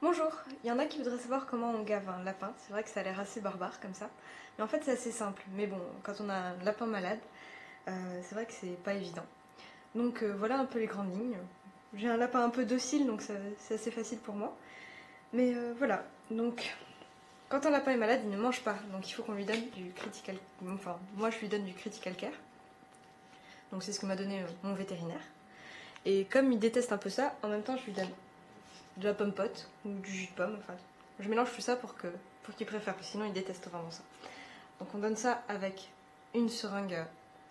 Bonjour, il y en a qui voudraient savoir comment on gave un lapin. C'est vrai que ça a l'air assez barbare comme ça. Mais en fait c'est assez simple. Mais bon, quand on a un lapin malade, c'est vrai que c'est pas évident. Donc voilà un peu les grandes lignes. J'ai un lapin un peu docile donc c'est assez facile pour moi. Mais voilà, donc quand un lapin est malade il ne mange pas. Donc il faut qu'on lui donne du critical... Enfin moi je lui donne du critical care. Donc c'est ce que m'a donné mon vétérinaire. Et comme il déteste un peu ça, en même temps je lui donne de la pomme pote ou du jus de pomme. Enfin, je mélange tout ça pour qu'il préfère, parce que sinon il déteste vraiment ça. Donc on donne ça avec une seringue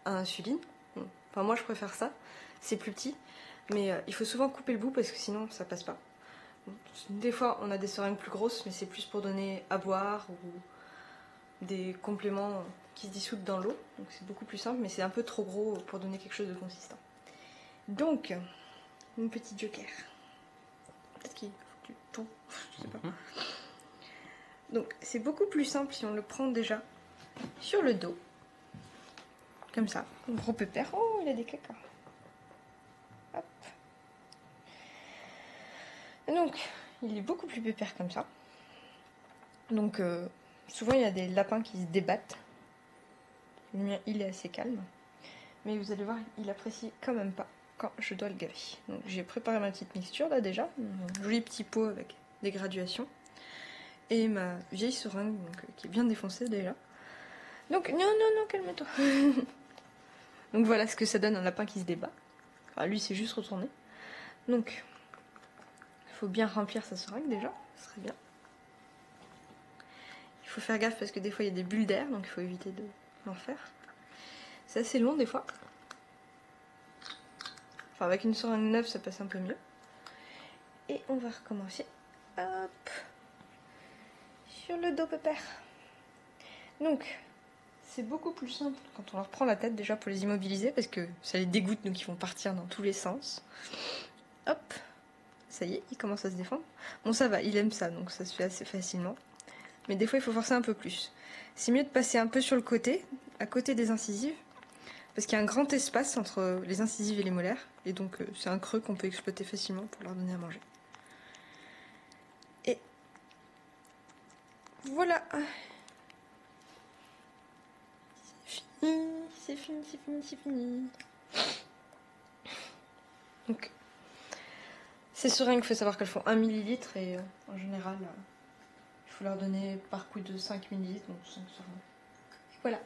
à insuline. Enfin moi je préfère ça, c'est plus petit, mais il faut souvent couper le bout parce que sinon ça passe pas. Des fois on a des seringues plus grosses, mais c'est plus pour donner à boire ou des compléments qui se dissoudent dans l'eau. Donc c'est beaucoup plus simple, mais c'est un peu trop gros pour donner quelque chose de consistant. Donc, une petite joker. Peut-être qu'il faut que tu tournes, je sais pas. Donc c'est beaucoup plus simple si on le prend déjà sur le dos. Comme ça. Un gros pépère. Oh, il a des caca. Hop. Et donc, il est beaucoup plus pépère comme ça. Donc, souvent il y a des lapins qui se débattent. Le mien, il est assez calme. Mais vous allez voir, il apprécie quand même pas quand je dois le gaver. Donc j'ai préparé ma petite mixture là déjà. Un joli petit pot avec des graduations. Et ma vieille seringue qui est bien défoncée déjà. Donc, non, calme-toi. Donc voilà ce que ça donne un lapin qui se débat. Enfin, lui, c'est juste retourné. Donc, il faut bien remplir sa seringue déjà, ce serait bien. Il faut faire gaffe parce que des fois il y a des bulles d'air, donc il faut éviter d'en faire. C'est assez long des fois. Enfin, avec une seringue neuve, ça passe un peu mieux. Et on va recommencer. Hop. Sur le dos pépère. Donc, c'est beaucoup plus simple quand on leur prend la tête déjà pour les immobiliser parce que ça les dégoûte, donc ils vont partir dans tous les sens. Hop. Ça y est, il commence à se défendre. Bon, ça va, il aime ça, donc ça se fait assez facilement. Mais des fois, il faut forcer un peu plus. C'est mieux de passer un peu sur le côté, à côté des incisives, parce qu'il y a un grand espace entre les incisives et les molaires, et donc c'est un creux qu'on peut exploiter facilement pour leur donner à manger. Et voilà. C'est fini. Donc, ces seringues, il faut savoir qu'elles font 1 millilitre, et en général, il faut leur donner par coup de 5 millilitres, donc 5 seringues. Voilà.